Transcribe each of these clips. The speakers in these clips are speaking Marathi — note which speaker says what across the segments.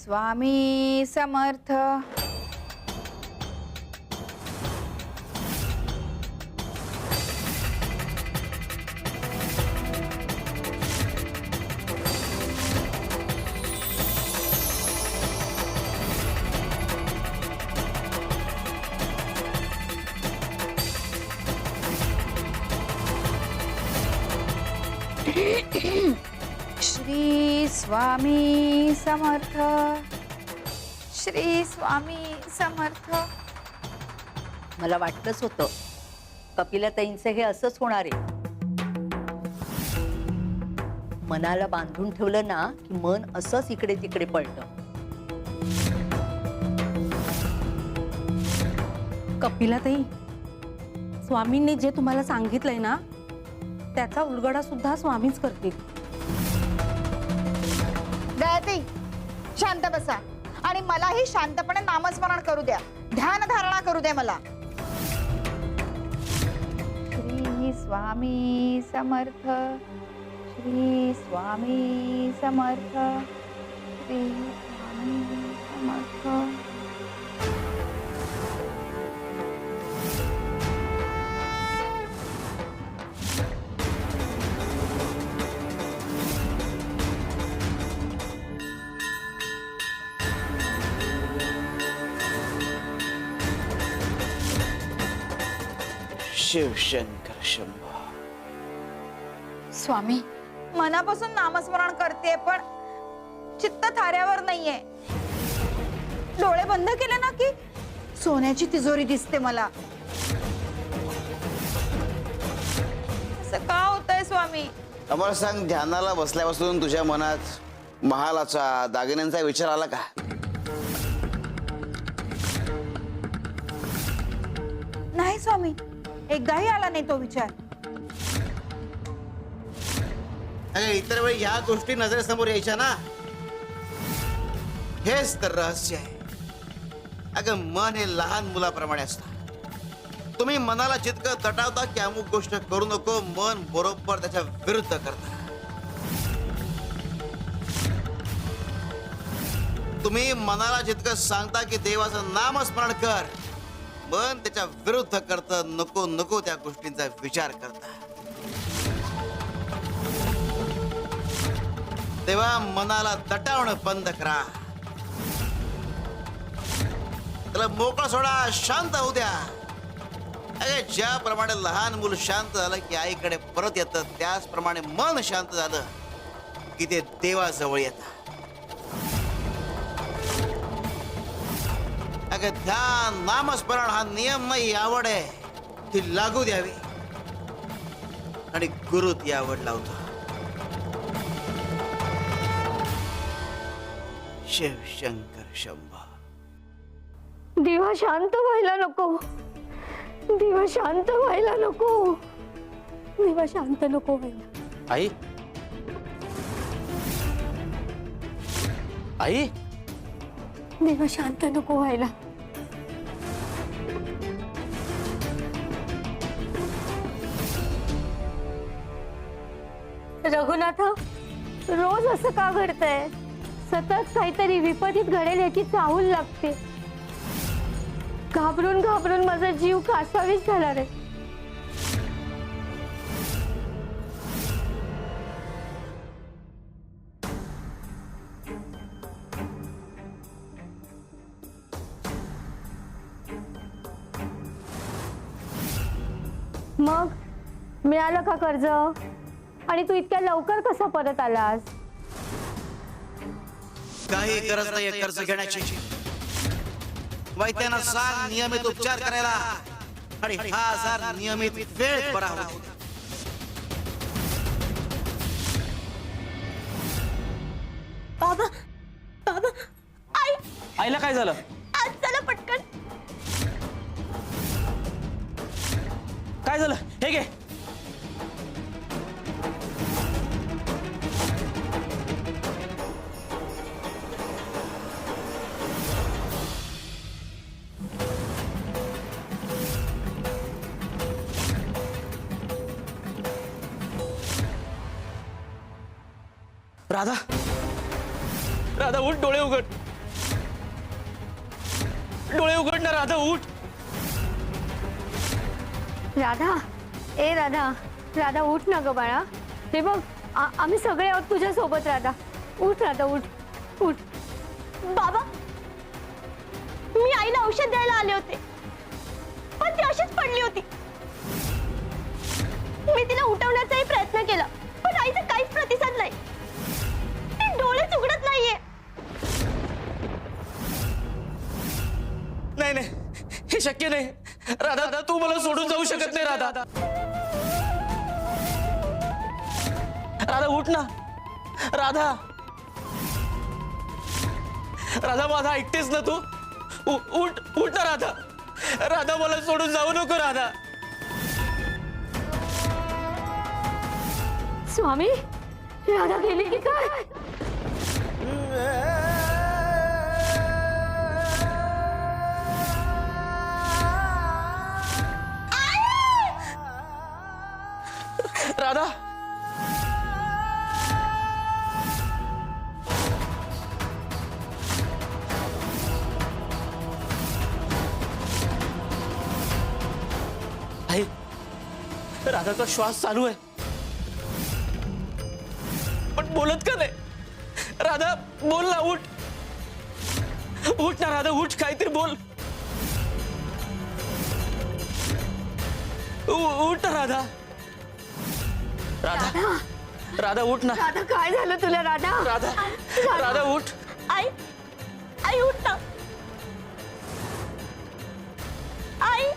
Speaker 1: स्वामी समर्थ। श्री स्वामी समर्थ, श्री स्वामी समर्थ।
Speaker 2: मला वाटलंच होतं कपिलाताईंचं हे असंच होणार आहे। मनाला बांधून ठेवलं ना की मन असंच इकडे तिकडे पळतं।
Speaker 3: कपिलाताई, स्वामींनी जे तुम्हाला सांगितलंय ना त्याचा उलगडा सुद्धा स्वामीच करतील।
Speaker 1: गायत्री, शांत बसा आणि मलाही शांतपणे नामस्मरण करू द्या, ध्यान धारणा करू द्या मला। श्री स्वामी समर्थ, श्री स्वामी समर्थ, श्री स्वामी समर्थ।
Speaker 4: शिवशंकर शंभो।
Speaker 1: स्वामी, मनापासून नामस्मरण करते पण चित्त थाऱ्यावर नाहीये। डोळे बंद केले ना की सोन्याची तिजोरी दिसते मला। असं का होतंय स्वामी?
Speaker 4: आम्हाला सांग, ध्यानाला बसल्यापासून तुझ्या मनात महालाचा, दागिन्यांचा विचार आला का?
Speaker 1: नाही स्वामी, एकदाही आला नाही तो विचार।
Speaker 4: अगं, इतर वेळी ह्या गोष्टी नजरेसमोर यायच्या ना, हेच तर रहस्य आहे। अगं, मन हे लहान मुलाप्रमाणे असतं। तुम्ही मनाला जितकं तटावता की अमुक गोष्ट करू नको, मन बरोबर त्याच्या विरुद्ध करतं। तुम्ही मनाला जितकं सांगता की देवाचं नामस्मरण कर, मन त्याच्या विरुद्ध करतं, नको नको त्या गोष्टींचा विचार करतं। तेव्हा मनाला दटावणं बंद करा, त्याला मोकळा सोडा, शांत होऊ द्या। अरे, ज्याप्रमाणे लहान मूल शांत झालं की आईकडे परत येतं, त्याचप्रमाणे मन शांत झालं की ते देवाजवळ येतं। अगं, ध्यान, नामस्मरण हा नियम नाही, आवड आहे, ती लागू द्यावी आणि गुरु ती आवड लावतो। शिवशंकर शंभो।
Speaker 5: दिवा शांत व्हायला नको, दिवा शांत व्हायला नको, दिवा शांत नको व्हायला।
Speaker 6: आई, आई,
Speaker 5: दिवा शांत नको व्हायला। रघुनाथ, रोज असं का घडतंय? सतत काहीतरी विपरीत घडेल याची चाहूल लागते। घाबरून घाबरून माझा जीव कासावीस झाला रे। मग मिळालं का कर्ज? आणि तू इतक्या लवकर कसा परत आलास?
Speaker 4: काही गरज नाही कर्ज घेण्याची। वैद्यांना सांग नियमित उपचार करायला आणि हा आजार नियमित वेळेत बरा होतो।
Speaker 5: बाबा, बाबा, आई,
Speaker 6: आईला काय झालं?
Speaker 5: आज चला पटकन।
Speaker 6: काय झालं? हे घे। राधा, राधा उठ, डोळे उघड। डोळे उघड ना राधा, उठ.
Speaker 5: राधा, ए राधा, राधा उठ ना ग बाळा. हे बघ, आम्ही सगळे आहोत तुझ्या सोबत. राधा उठ, राधा उठ, उठ. बाबा, मी आईला औषध द्यायला आले होते, पण ती अशीच पडली होती. मी तिला उठवण्याचाही प्रयत्न केला, पण आईचा काहीच प्रतिसाद नाही. ती डोळेच उघडत नाहीये.
Speaker 6: नाही नाही, हे शक्य नाही. राधा, तू मला सोडून जाऊ शकत नाही. राधा, राधा उठ ना. राधा, राधा माझा ऐकतेस ना तू? उठ, उठ ना राधा. राधा मला सोडून जाऊ नको. राधा.
Speaker 5: स्वामी, राधा गेली की काय?
Speaker 6: राधा, आई, राधाचा श्वास चालू आहे, पण बोलत का नाही? राधा बोल ना. उठ, उठ ना राधा, उठ. काहीतरी बोल. उठ ना राधा. राधा, राधा उठ ना.
Speaker 5: राधा काय झालं तुला? राधा,
Speaker 6: राधा, राधा उठ.
Speaker 5: आई, आई उठ ना. आई,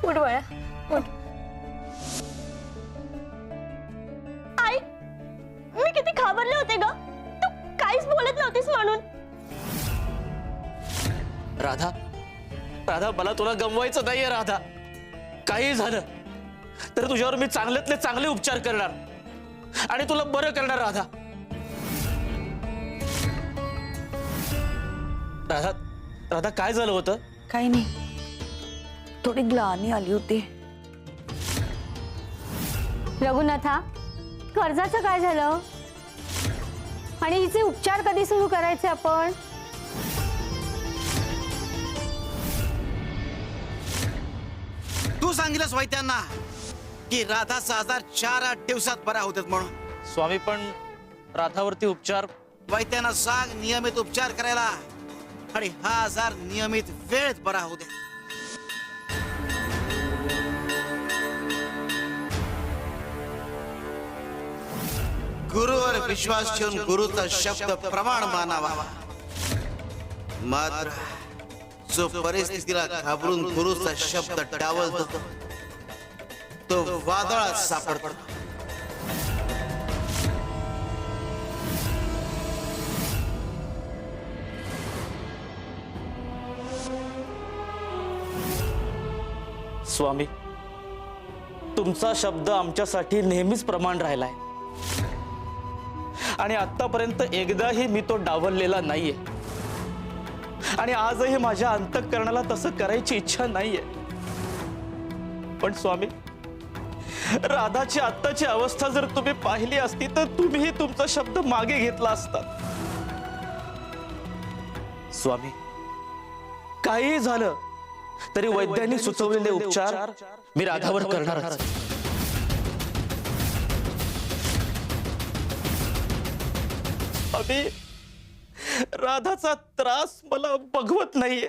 Speaker 5: उठ बाळा, उठ. आई, मी किती घाबरले होते ग. तू काहीच बोलत नव्हतीस म्हणून.
Speaker 6: राधा, राधा मला तुला गमवायचं नाहीये. राधा, काही झालं तर तुझ्यावर मी चांगल्यातले चांगले उपचार करणार आणि तुला बरं करणार. राधा, राधा, राधा काय झालं होतं?
Speaker 2: काही नाही, थोडी ग्लानी आली होती.
Speaker 5: रघुनाथा, कर्जाचं काय झालं? आणि हिचे उपचार कधी सुरू करायचे आपण?
Speaker 4: तू सांगितलंस वैद्यांना की राधाचा आजार 4-8 दिवसात बरा होतात म्हणून.
Speaker 6: स्वामी, पण राधावरती उपचार.
Speaker 4: वैद्यांना सांग नियमित उपचार करायला आणि हा आजार नियमित वेळेत बरा होऊ दे. गुरुवर विश्वास ठेवून गुरुचा शब्द प्रमाण मानावा. मात्र जो परिस्थितीला घाबरून गुरुचा शब्द डावलतो तो वादळात सापडतो.
Speaker 6: स्वामी, तुमचा शब्द आमच्यासाठी नेहमीच प्रमाण राहिलाय आणि आतापर्यंत एकदाही मी तो डावललेला नाहीये आणि आजही माझ्या अंतःकरणाला तसं करायची इच्छा नाहीये. पण स्वामी, राधाची आत्ताची अवस्था जर तुम्ही पाहिली असती तर तुम्हीही तुमचा शब्द मागे घेतला असता. स्वामी, काही झालं तरी वैद्यांनी सुचवलेले उपचार मी राधावर करणारच. अभि, राधाचा त्रास मला बघवत नाहीये.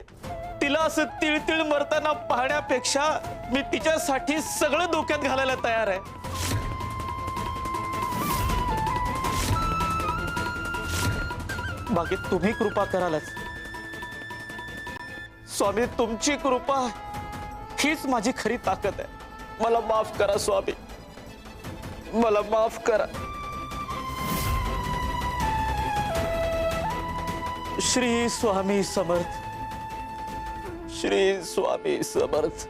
Speaker 6: तिला असं तिळतिळ मरताना पाहण्यापेक्षा मी तिच्यासाठी सगळं डोक्यात घालायला तयार आहे. बाकी तुम्ही कृपा करालच. स्वामी, तुमची कृपा हीच माझी खरी ताकद आहे. मला माफ करा स्वामी. मला माफ करा. श्री स्वामी समर्थ. श्री स्वामी समर्थ.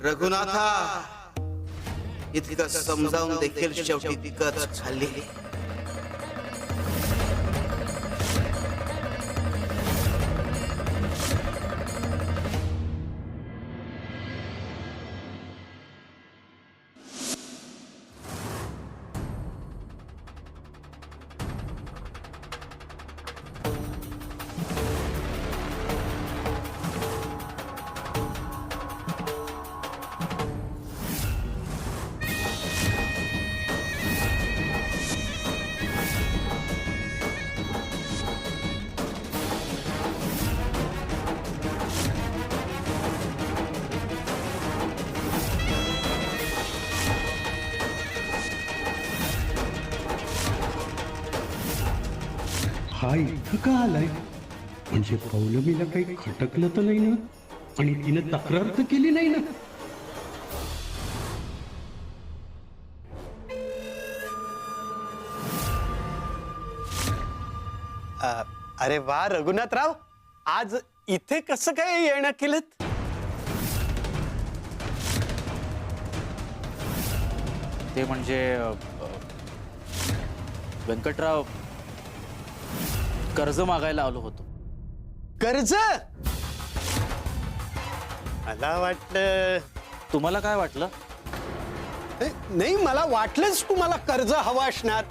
Speaker 4: रघुनाथा, इतकं समजावून देखील शेवटी कच खाल्ली.
Speaker 7: हा इथं का आलाय? म्हणजे पौलमीला काही खटकलं तर नाही ना? आणि तिनं तक्रार तर केली नाही ना?
Speaker 8: अरे वा रघुनाथराव, आज इथे कसं काय येणं केलं?
Speaker 6: ते म्हणजे व्यंकटराव, कर्ज मागायला आलो होतो.
Speaker 8: कर्ज? मला वाटलं.
Speaker 6: तुम्हाला काय वाटलं?
Speaker 8: नाही, मला वाटलंच तुम्हाला कर्ज हवं असणार,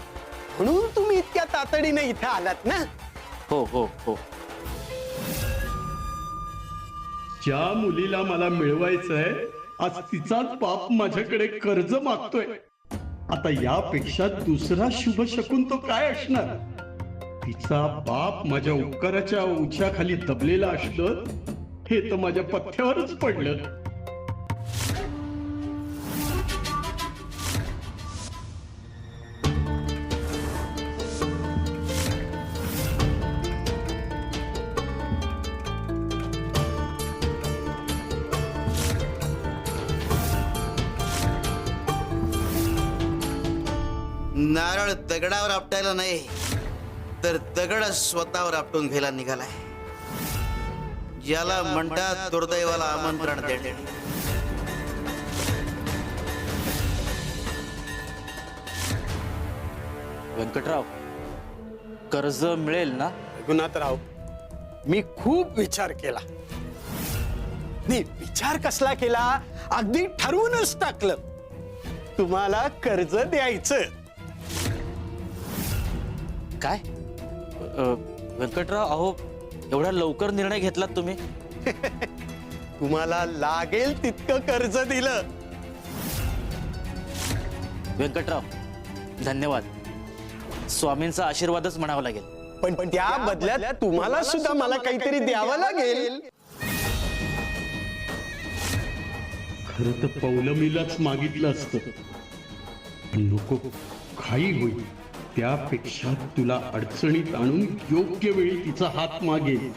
Speaker 8: म्हणून तुम्ही इतक्या तातडीने इथे आलात ना?
Speaker 6: हो हो हो.
Speaker 7: ज्या मुलीला मला मिळवायचंय, आज तिचाच बाप माझ्याकडे कर्ज मागतोय. आता यापेक्षा दुसरा शुभ शकून तो काय असणार? तिचा बाप माझ्या उपकाराच्या उच्याखाली दबलेला असलं, हे तर माझ्या पथ्यावरच पडलं.
Speaker 4: नारळ दगडावर आपटायला नाही, तर दगड स्वतःवर आपटून घ्यायला निघालाय. ज्याला म्हणतात दुर्दैवाला आमंत्रण देणे.
Speaker 6: व्यंकटराव, कर्ज मिळेल ना?
Speaker 8: रघुनाथराव, मी खूप विचार केला. नाही, विचार कसला केला, अगदी ठरवूनच टाकलं, तुम्हाला कर्ज द्यायचं.
Speaker 6: काय व्यंकटराव, अहो एवढा लवकर निर्णय घेतलात तुम्ही?
Speaker 8: तुम्हाला लागेल तितकं कर्ज दिलं.
Speaker 6: व्यंकटराव, धन्यवाद. स्वामींचा आशीर्वादच म्हणावा लागेल.
Speaker 8: पण त्या बदल्यात तुम्हाला सुद्धा मला काहीतरी द्यावं लागेल.
Speaker 7: खरं तर पौलमीलाच मागितलं असतं, पण नको, घाई होईल. त्यापेक्षा तुला अडचणीत आणून योग्य वेळी तिचा हात मागेल.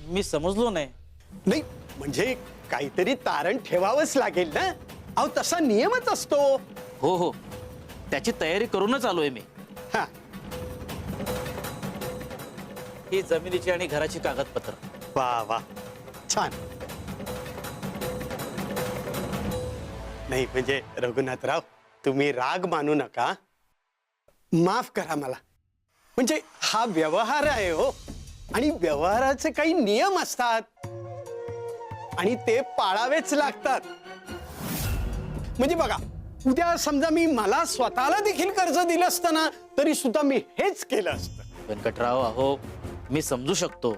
Speaker 6: मी समजलो नाही.
Speaker 8: नाही म्हणजे काहीतरी तारण ठेवावंच लागेल ना. अहो तसा नियमच असतो.
Speaker 6: हो हो, त्याची तयारी करूनच आलोय मी.
Speaker 8: हा,
Speaker 6: ही जमिनीची आणि घराची कागदपत्र.
Speaker 8: वा वा, छान. नाही म्हणजे रघुनाथराव, तुम्ही राग मानू नका, माफ करा मला. म्हणजे हा व्यवहार आहे हो, आणि व्यवहाराचे काही नियम असतात आणि ते पाळावेच लागतात. म्हणजे बघा, उद्या समजा मी मला स्वतःला देखील कर्ज दिलं असतं ना, तरी सुद्धा मी हेच केलं असतं.
Speaker 6: व्यंकटराव, अहो मी समजू शकतो,